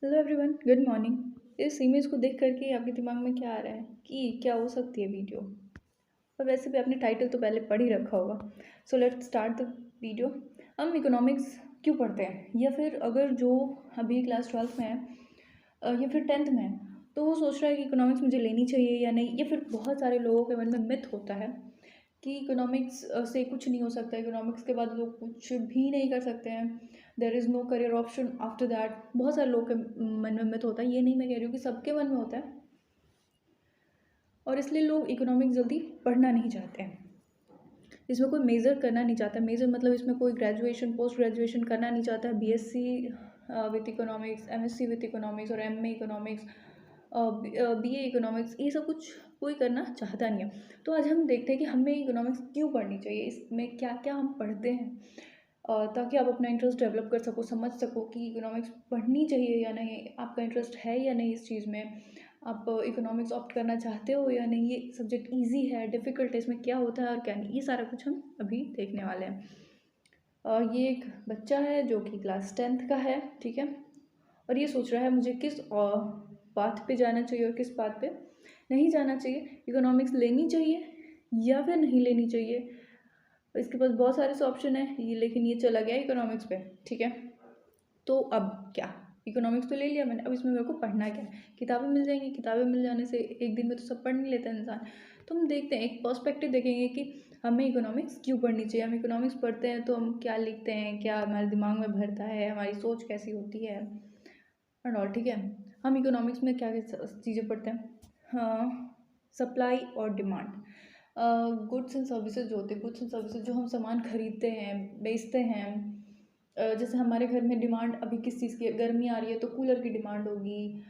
Hello everyone, good morning. इस image को देख करके आपके दिमाग में क्या आ रहा है कि क्या हो सकती है वीडियो। और वैसे भी आपने टाइटल तो पहले पढ़ ही रखा होगा। So let's start the video. हम इकोनॉमिक्स क्यों पढ़ते हैं, या फिर अगर जो अभी क्लास 12th में है या फिर 10th में है, तो वो सोच रहा है कि इकोनॉमिक्स मुझे लेनी चाहिए या नहीं। या फिर बहुत सारे लोगों के मन में मिथ होता है कि इकोनॉमिक्स से कुछ नहीं हो सकता, इकोनॉमिक्स के बाद लोग कुछ भी नहीं कर सकते हैं, there is no career option after that. बहुत सारे लोग के मन में मिथ होता है, ये नहीं मैं कह रही हूँ कि सबके मन में होता है। और इसलिए लोग इकोनॉमिक्स जल्दी पढ़ना नहीं चाहते हैं, इसमें कोई मेजर करना नहीं चाहता। मेजर मतलब इसमें कोई ग्रेजुएशन पोस्ट ग्रेजुएशन करना नहीं चाहता। BSc with economics, MSc with economics और एमए इकोनॉमिक्स, बीए इकोनॉमिक्स, ये सब कुछ कोई करना चाहता नहीं है। तो आज हम देखते हैं कि हमें इकोनॉमिक्स क्यों पढ़नी चाहिए, इसमें क्या क्या हम पढ़ते हैं, ताकि आप अपना इंटरेस्ट डेवलप कर सको, समझ सको कि इकोनॉमिक्स पढ़नी चाहिए या नहीं, आपका इंटरेस्ट है या नहीं इस चीज़ में, आप इकोनॉमिक्स ऑप्ट करना चाहते हो या नहीं, ये सब्जेक्ट इजी है, डिफ़िकल्ट है, इसमें क्या होता है और क्या नहीं, ये सारा कुछ हम अभी देखने वाले हैं। ये एक बच्चा है जो कि क्लास 10th का है, ठीक है। और ये सोच रहा है मुझे किस पाथ पे जाना चाहिए और किस पाथ पे नहीं जाना चाहिए, इकोनॉमिक्स लेनी चाहिए या फिर नहीं लेनी चाहिए। इसके पास बहुत सारे से ऑप्शन है ये, लेकिन ये चला गया इकोनॉमिक्स पे, ठीक है। तो अब क्या, इकोनॉमिक्स तो ले लिया मैंने, अब इसमें मेरे को पढ़ना क्या है। किताबें मिल जाएंगी, किताबें मिल जाने से एक दिन में तो सब पढ़ नहीं लेता इंसान। तो हम देखते हैं, एक पर्सपेक्टिव देखेंगे कि हमें इकोनॉमिक्स क्यों पढ़नी चाहिए। हम इकोनॉमिक्स पढ़ते हैं तो हम क्या लिखते हैं, क्या हमारे दिमाग में भरता है, हमारी सोच कैसी होती है एंड ऑल, ठीक है। हम इकोनॉमिक्स में क्या क्या चीज़ें पढ़ते हैं, हाँ, सप्लाई और डिमांड, गुड्स एंड सर्विसेज जो होते हैं, गुड्स एंड सर्विसेज जो हम सामान खरीदते हैं, बेचते हैं। जैसे हमारे घर में डिमांड अभी किस चीज़ की है, गर्मी आ रही है तो कूलर की डिमांड होगी।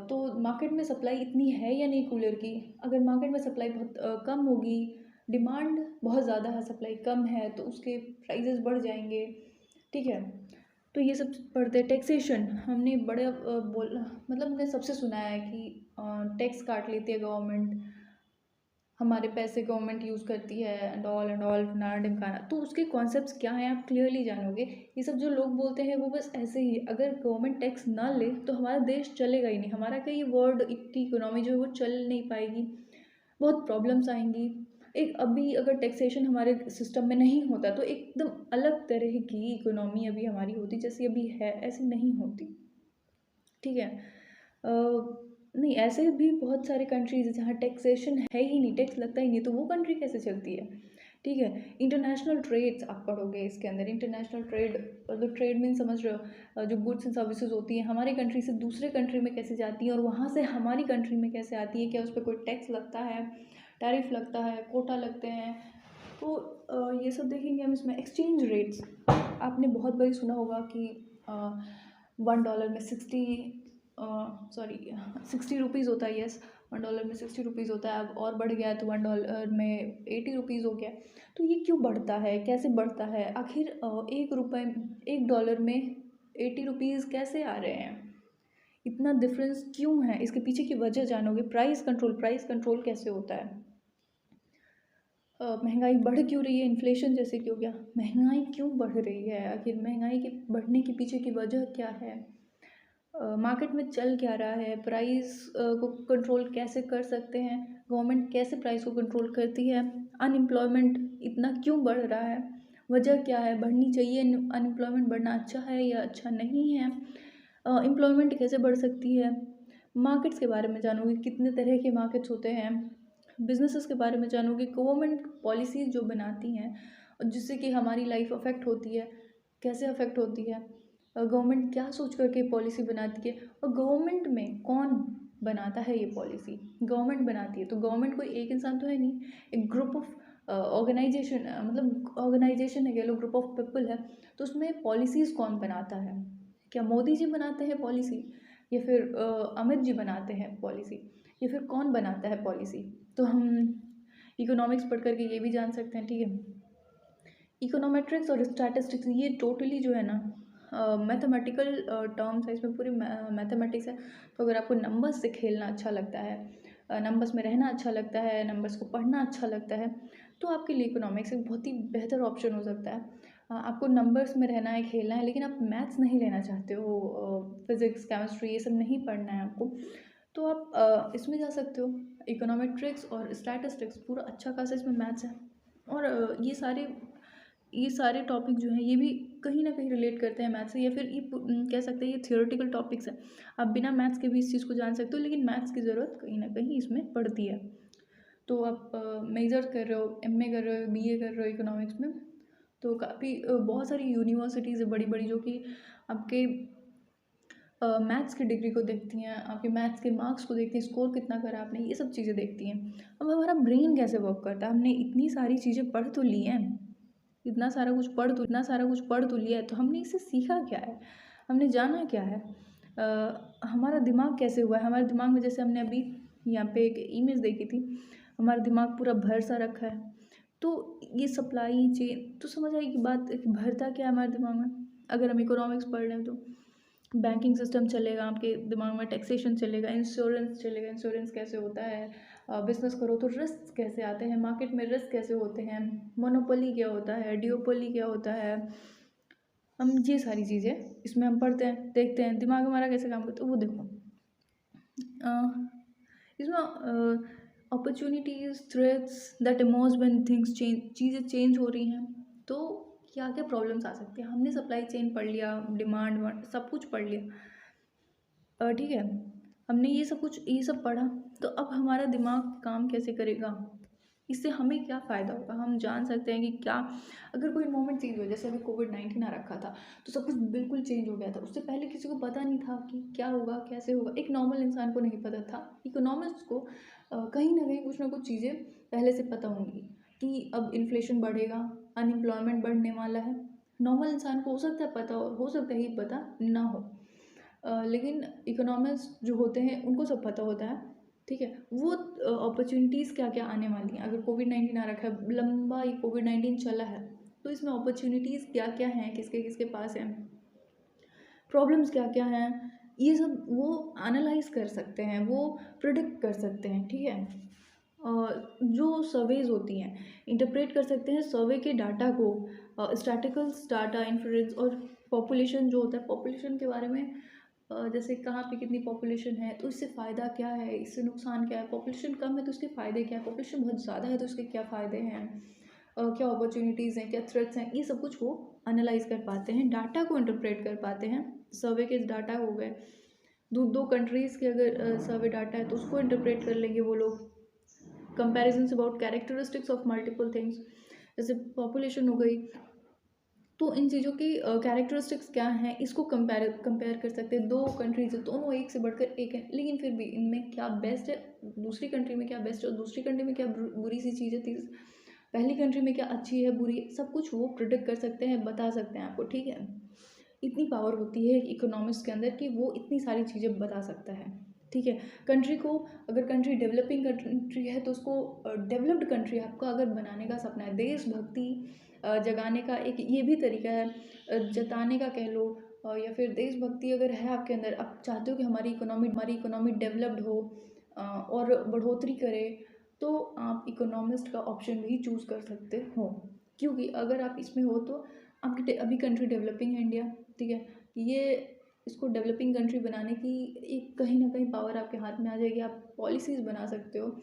तो मार्केट में सप्लाई इतनी है या नहीं कूलर की। अगर मार्केट में सप्लाई बहुत कम होगी, डिमांड बहुत ज़्यादा है, सप्लाई कम है, तो उसके प्राइजेस बढ़ जाएंगे, ठीक है। तो ये सब पढ़ते हैं। टैक्सेशन, हमने बड़े मतलब हमने सबसे सुना है कि टैक्स काट लेती है गवर्नमेंट, हमारे पैसे गवर्नमेंट यूज़ करती है एंड ऑल फलाना ढिमकाना। तो उसके कॉन्सेप्ट्स क्या हैं आप क्लियरली जानोगे। ये सब जो लोग बोलते हैं वो बस ऐसे ही, अगर गवर्नमेंट टैक्स ना ले तो हमारा देश चलेगा ही नहीं, हमारा कहीं वर्ल्ड इतनी इकोनॉमी जो है वो चल नहीं पाएगी, बहुत प्रॉब्लम्स आएंगी। एक अभी अगर टैक्सेशन हमारे सिस्टम में नहीं होता तो एकदम अलग तरह की इकोनॉमी अभी हमारी होती, जैसी अभी है ऐसी नहीं होती, ठीक है। नहीं, ऐसे भी बहुत सारे कंट्रीज हैं जहाँ टैक्सेशन है ही नहीं, टैक्स लगता ही नहीं, तो वो कंट्री कैसे चलती है, ठीक है। इंटरनेशनल ट्रेड्स आप पढ़ोगे इसके अंदर, इंटरनेशनल ट्रेड, मतलब ट्रेड मीन समझ रहे हो, जो गुड्स एंड सर्विसेज होती हैं हमारी कंट्री से दूसरे कंट्री में कैसे जाती हैं और वहाँ से हमारी कंट्री में कैसे आती है, क्या उस पर कोई टैक्स लगता है, टैरिफ लगता है, कोटा लगते हैं। तो ये सब देखेंगे हम इसमें। एक्सचेंज रेट्स, आपने बहुत बारी सुना होगा कि $1 में 60 रुपीज़ होता है, यस, $1 में 60 रुपीज़ होता है। अब और बढ़ गया है तो $1 में 80 रुपीज़ हो गया। तो ये क्यों बढ़ता है, कैसे बढ़ता है आखिर, $1 में 80 रुपीज़ कैसे आ रहे हैं, इतना डिफरेंस क्यों है, इसके पीछे की वजह जानोगे। प्राइस कंट्रोल कैसे होता है, महंगाई बढ़ क्यों रही है, इन्फ्लेशन जैसे क्यों गया, महंगाई क्यों बढ़ रही है, आखिर महंगाई के बढ़ने के पीछे की वजह क्या है, मार्केट में चल क्या रहा है, प्राइस को कंट्रोल कैसे कर सकते हैं, गवर्नमेंट कैसे प्राइस को कंट्रोल करती है, अनएम्प्लॉयमेंट इतना क्यों बढ़ रहा है, वजह क्या है, बढ़नी चाहिए अनएम्प्लॉयमेंट, बढ़ना अच्छा है या अच्छा नहीं है, एम्प्लॉयमेंट कैसे बढ़ सकती है। मार्केट्स के बारे में जानोगे, कितने तरह के मार्केट्स होते हैं। बिजनेसेस के बारे में जानोगे, गवर्नमेंट पॉलिसीज़ जो बनाती हैं और जिससे कि हमारी लाइफ अफेक्ट होती है, कैसे अफेक्ट होती है, गवर्नमेंट क्या सोच करके पॉलिसी बनाती है, और गवर्नमेंट में कौन बनाता है ये पॉलिसी, गवर्नमेंट बनाती है। तो गवर्नमेंट कोई एक इंसान तो है नहीं, एक ग्रुप ऑफ ऑर्गेनाइजेशन, मतलब ऑर्गेनाइजेशन है, कह लो ग्रुप ऑफ पीपल है। तो उसमें पॉलिसीज़ कौन बनाता है, क्या मोदी जी बनाते हैं पॉलिसी, या फिर अमित जी बनाते हैं पॉलिसी, या फिर कौन बनाता है पॉलिसी। तो हम इकोनॉमिक्स पढ़ करके ये भी जान सकते हैं, ठीक है। इकोनोमेट्रिक्स और स्टैटिस्टिक्स ये टोटली जो है ना मैथमेटिकल टर्म्स है, इसमें पूरी मैथमेटिक्स है। तो अगर आपको नंबर्स से खेलना अच्छा लगता है, नंबर्स में रहना अच्छा लगता है, नंबर्स को पढ़ना अच्छा लगता है, तो आपके लिए इकोनॉमिक्स एक बहुत ही बेहतर ऑप्शन हो सकता है। आपको नंबर्स में रहना है, खेलना है, लेकिन आप मैथ्स नहीं लेना चाहते हो, फिज़िक्स केमिस्ट्री ये सब नहीं पढ़ना है आपको, तो आप इसमें जा सकते हो। इकोनॉमेट्रिक्स और स्टैटिस्टिक्स पूरा अच्छा खासा इसमें मैथ्स है। और ये सारे टॉपिक जो हैं ये भी कहीं ना कहीं रिलेट करते हैं मैथ्स से, या फिर कह सकते हैं ये थियोरेटिकल टॉपिक्स हैं। आप बिना मैथ्स के भी इस चीज़ को जान सकते हो, लेकिन मैथ्स की ज़रूरत कहीं ना कहीं इसमें पड़ती है। तो आप मेजर कर रहे हो, एमए कर रहे हो, बीए कर रहे हो इकोनॉमिक्स में, तो काफ़ी बहुत सारी यूनिवर्सिटीज़ है बड़ी बड़ी जो कि आपके मैथ्स की डिग्री को देखती हैं, आपके मैथ्स के मार्क्स को देखती हैं, स्कोर कितना करा आपने, ये सब चीज़ें देखती हैं। अब हमारा ब्रेन कैसे वर्क करता है, हमने इतनी सारी चीज़ें पढ़ तो ली हैं, इतना सारा कुछ पढ़ तो लिया है, तो हमने इससे सीखा क्या है, हमने जाना क्या है, हमारा दिमाग कैसे हुआ है। हमारे दिमाग में जैसे हमने अभी यहाँ पे एक इमेज देखी थी, हमारा दिमाग पूरा भर सा रखा है, तो ये सप्लाई चेन तो समझ आएगी बात कि भरता क्या है हमारे दिमाग में। अगर हम इकोनॉमिक्स पढ़ रहे हैं तो बैंकिंग सिस्टम चलेगा आपके दिमाग में, टैक्सेशन चलेगा, इंश्योरेंस चलेगा, इंश्योरेंस कैसे होता है, बिजनेस करो तो रिस्क कैसे आते हैं, मार्केट में रिस्क कैसे होते हैं, मोनोपोली क्या होता है, डिओपोली क्या होता है, हम ये सारी चीज़ें इसमें हम पढ़ते हैं, देखते हैं दिमाग हमारा कैसे काम करता है वो देखो। इसमें opportunities threats that emerge when things change, चीज़ें चेंज हो रही हैं तो क्या क्या प्रॉब्लम्स आ सकती हैं। हमने सप्लाई चेन पढ़ लिया, डिमांड सब कुछ पढ़ लिया, ठीक है, हमने ये सब पढ़ा, तो अब हमारा दिमाग काम कैसे करेगा, इससे हमें क्या फ़ायदा होगा, हम जान सकते हैं कि क्या अगर कोई मोमेंट चेंज हो, जैसे अभी कोविड-19 आ रखा था तो सब कुछ बिल्कुल चेंज हो गया था, उससे पहले किसी को पता नहीं था कि क्या होगा कैसे होगा, एक नॉर्मल इंसान को नहीं पता था। इकोनॉमिस्ट को कहीं ना कहीं कुछ ना कुछ चीज़ें पहले से पता होंगी कि अब इन्फ्लेशन बढ़ेगा, अनएम्प्लॉयमेंट बढ़ने वाला है। नॉर्मल इंसान को हो सकता है पता हो सकता है ही पता ना हो, लेकिन इकोनॉमिस्ट जो होते हैं उनको सब पता होता है, ठीक है। वो अपॉर्चुनिटीज़ क्या क्या आने वाली हैं, अगर कोविड-19 आ रखा है, लंबा ये कोविड-19 चला है, तो इसमें अपॉर्चुनिटीज़ क्या क्या हैं, किसके किसके पास हैं, प्रॉब्लम्स क्या क्या हैं, ये सब वो एनालाइज कर सकते हैं, वो प्रिडिक्ट कर सकते हैं, ठीक है। जो सर्वेज होती हैं इंटरप्रेट कर सकते हैं सर्वे के डाटा को, स्टैटिकल्स डाटा, इन्फ्लुएंस और पॉपुलेशन जो होता है, पॉपुलेशन के बारे में जैसे कहाँ पे कितनी पॉपुलेशन है तो इससे फ़ायदा क्या है, इससे नुकसान क्या है, पॉपुलेशन कम है तो इसके फ़ायदे क्या है, पॉपुलेशन बहुत ज़्यादा है तो इसके क्या फ़ायदे हैं, क्या अपॉर्चुनिटीज़ हैं, क्या थ्रेट्स हैं, ये सब कुछ वो एनालाइज कर पाते हैं, डाटा को इंटरप्रेट कर पाते हैं। सर्वे के डाटा हो गए, दो कंट्रीज़ के अगर सर्वे डाटा है तो उसको इंटरप्रेट कर लेंगे वो लोग। Comparisons about characteristics of multiple things, जैसे पॉपुलेशन हो गई, तो इन चीज़ों की कैरेक्टरिस्टिक्स क्या हैं इसको कंपेयर कर सकते हैं। दो कंट्रीज है, दोनों एक से बढ़कर एक है, लेकिन फिर भी इनमें क्या बेस्ट है, दूसरी कंट्री में क्या बेस्ट है और दूसरी कंट्री में क्या बुरी सी चीज़ है, पहली कंट्री में क्या अच्छी है बुरी है, सब कुछ वो प्रिडिक्ट कर सकते हैं, बता सकते हैं आपको, ठीक है। इतनी पावर होती है इकोनॉमिक्स के अंदर कि वो इतनी सारी चीज़ें बता सकता है, ठीक है। कंट्री को, अगर कंट्री डेवलपिंग कंट्री है तो उसको डेवलप्ड कंट्री आपका अगर बनाने का सपना है, देशभक्ति जगाने का एक ये भी तरीका है, जताने का कह लो, या फिर देशभक्ति अगर है आपके अंदर, आप चाहते हो कि हमारी इकोनॉमी डेवलप्ड हो और बढ़ोतरी करे, तो आप इकोनॉमिस्ट का ऑप्शन भी चूज़ कर सकते हो, क्योंकि अगर आप इसमें हो तो आपकी अभी कंट्री डेवलपिंग है इंडिया, ठीक है, ये इसको डेवलपिंग कंट्री बनाने की एक कहीं ना कहीं पावर आपके हाथ में आ जाएगी, आप पॉलिसीज़ बना सकते हो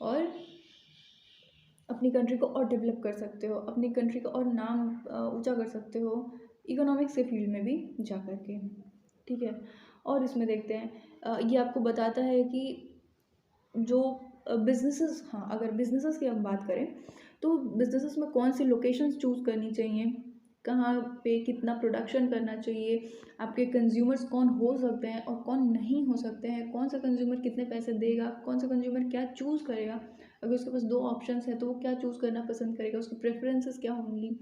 और अपनी कंट्री को और डेवलप कर सकते हो, अपनी कंट्री का और नाम ऊंचा कर सकते हो इकोनॉमिक्स के फील्ड में भी जा कर के, ठीक है। और इसमें देखते हैं, ये आपको बताता है कि जो बिजनेसेस, हाँ अगर बिजनेसेस की हम बात करें तो बिजनेसेस में कौन सी लोकेशंस चूज़ करनी चाहिए, कहाँ पे कितना प्रोडक्शन करना चाहिए, आपके कंज्यूमर्स कौन हो सकते हैं और कौन नहीं हो सकते हैं, कौन सा कंज्यूमर कितने पैसे देगा, कौन सा कंज्यूमर क्या चूज़ करेगा, अगर उसके पास दो ऑप्शंस है तो वो क्या चूज़ करना पसंद करेगा, उसकी प्रेफरेंसेस क्या होंगी,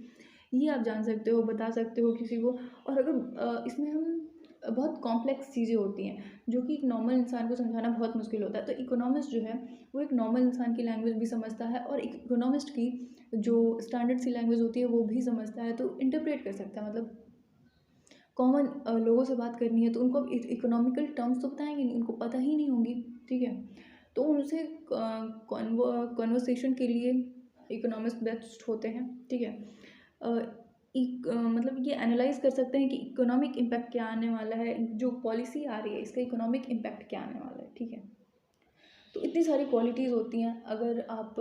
ये आप जान सकते हो, बता सकते हो किसी को। और अगर इसमें हम बहुत कॉम्प्लेक्स चीज़ें होती हैं जो कि एक नॉर्मल इंसान को समझाना बहुत मुश्किल होता है, तो इकोनॉमिस्ट जो है वो एक नॉर्मल इंसान की लैंग्वेज भी समझता है और इकोनॉमिस्ट की जो स्टैंडर्ड सी लैंग्वेज होती है वो भी समझता है, तो इंटरप्रेट कर सकता है। मतलब कॉमन लोगों से बात करनी है तो उनको इकोनॉमिकल टर्म्स तो बताएंगे नहीं, उनको पता ही नहीं होंगी, ठीक है। तो उनसे कॉन्वर्सेशन के लिए इकोनॉमिस्ट बेस्ट होते हैं, ठीक है। मतलब ये एनालाइज कर सकते हैं कि इकोनॉमिक इम्पैक्ट क्या आने वाला है, जो पॉलिसी आ रही है इसका इकोनॉमिक इम्पैक्ट क्या आने वाला है, ठीक है। तो इतनी सारी क्वालिटीज़ होती हैं, अगर आप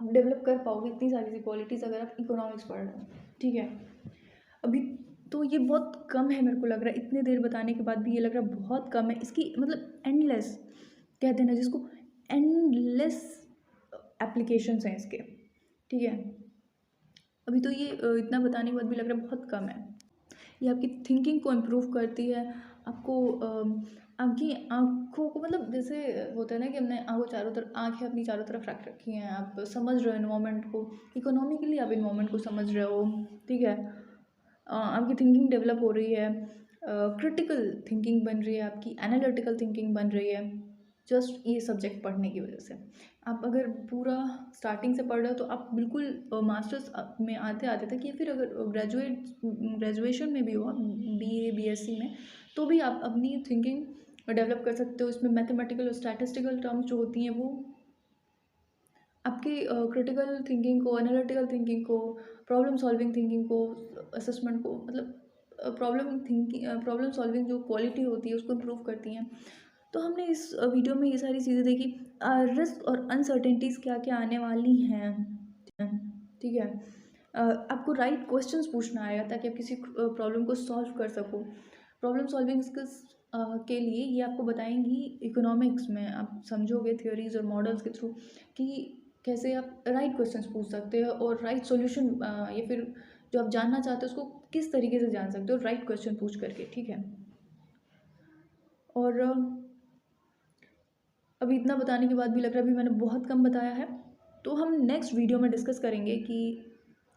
डेवलप कर पाओगे इतनी सारी सी क्वालिटीज़ अगर आप इकोनॉमिक्स पढ़ रहे हो, ठीक है। अभी तो ये बहुत कम है, मेरे को लग रहा है इतने देर बताने के बाद भी ये लग रहा है बहुत कम है, इसकी मतलब एंडलेस कहते हैं ना जिसको, एंडलेस एप्लीकेशंस हैं इसके, ठीक है। अभी तो ये इतना बताने के बाद भी लग रहा है बहुत कम है। ये आपकी थिंकिंग को इम्प्रूव करती है, आपको आपकी आँखों को, मतलब जैसे होता है ना कि हमने आँखों चारों तरफ, आँखें अपनी चारों तरफ रख रखी हैं, आप समझ रहे हो इन्वायरमेंट को, इकोनॉमिकली आप इन्वायरमेंट को समझ रहे हो, ठीक है। आपकी थिंकिंग डेवलप हो रही है, क्रिटिकल थिंकिंग बन रही है, आपकी एनालिटिकल थिंकिंग बन रही है, जस्ट ये सब्जेक्ट पढ़ने की वजह से। आप अगर पूरा स्टार्टिंग से पढ़ रहे हो तो आप बिल्कुल मास्टर्स में आते आते तक, या फिर अगर ग्रेजुएशन में भी हो आप, बीए बीएससी में, तो भी आप अपनी थिंकिंग डेवलप कर सकते हो। इसमें मैथमेटिकल और स्टैटिस्टिकल टर्म्स जो होती हैं वो आपकी क्रिटिकल थिंकिंग को, एनालिटिकल थिंकिंग को, प्रॉब्लम सॉल्विंग थिंकिंग को, असेसमेंट को, मतलब प्रॉब्लम सॉल्विंग जो क्वालिटी होती है उसको इम्प्रूव करती हैं। तो हमने इस वीडियो में ये सारी चीज़ें देखी, रिस्क और अनसर्टेनिटीज़ क्या क्या आने वाली हैं, ठीक है। आपको राइट क्वेश्चंस पूछना आएगा ताकि आप किसी प्रॉब्लम को सॉल्व कर सको। प्रॉब्लम सॉल्विंग स्किल्स के लिए ये आपको बताएंगी इकोनॉमिक्स में, आप समझोगे थियोरीज और मॉडल्स के थ्रू कि कैसे आप राइट क्वेश्चंस पूछ सकते हो और राइट सॉल्यूशन, या फिर जो आप जानना चाहते हो उसको किस तरीके से जान सकते हो राइट क्वेश्चन पूछ करके, ठीक है। और अभी इतना बताने के बाद भी लग रहा है अभी मैंने बहुत कम बताया है, तो हम नेक्स्ट वीडियो में डिस्कस करेंगे कि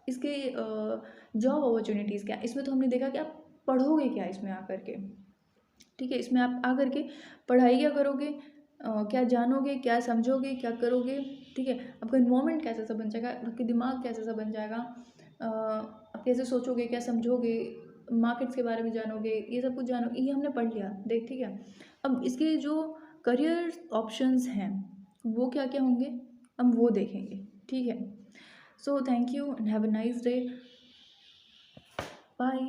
इसके जॉब अपॉर्चुनिटीज़ क्या। इसमें तो हमने देखा कि आप पढ़ोगे क्या इसमें आकर के, ठीक है। इसमें आप आकर के पढ़ाई क्या करोगे, क्या जानोगे, क्या समझोगे, क्या करोगे, ठीक है। आपका इन्वायरमेंट कैसा सा बन जाएगा, आपके दिमाग कैसा सा बन जाएगा, आप कैसे सोचोगे, क्या समझोगे, मार्केट्स के बारे में जानोगे, ये सब कुछ जानोगे, ये हमने पढ़ लिया देख, ठीक है। अब इसके जो करियर ऑप्शंस हैं वो क्या क्या होंगे हम वो देखेंगे, ठीक है। So thank you and have a nice day, bye.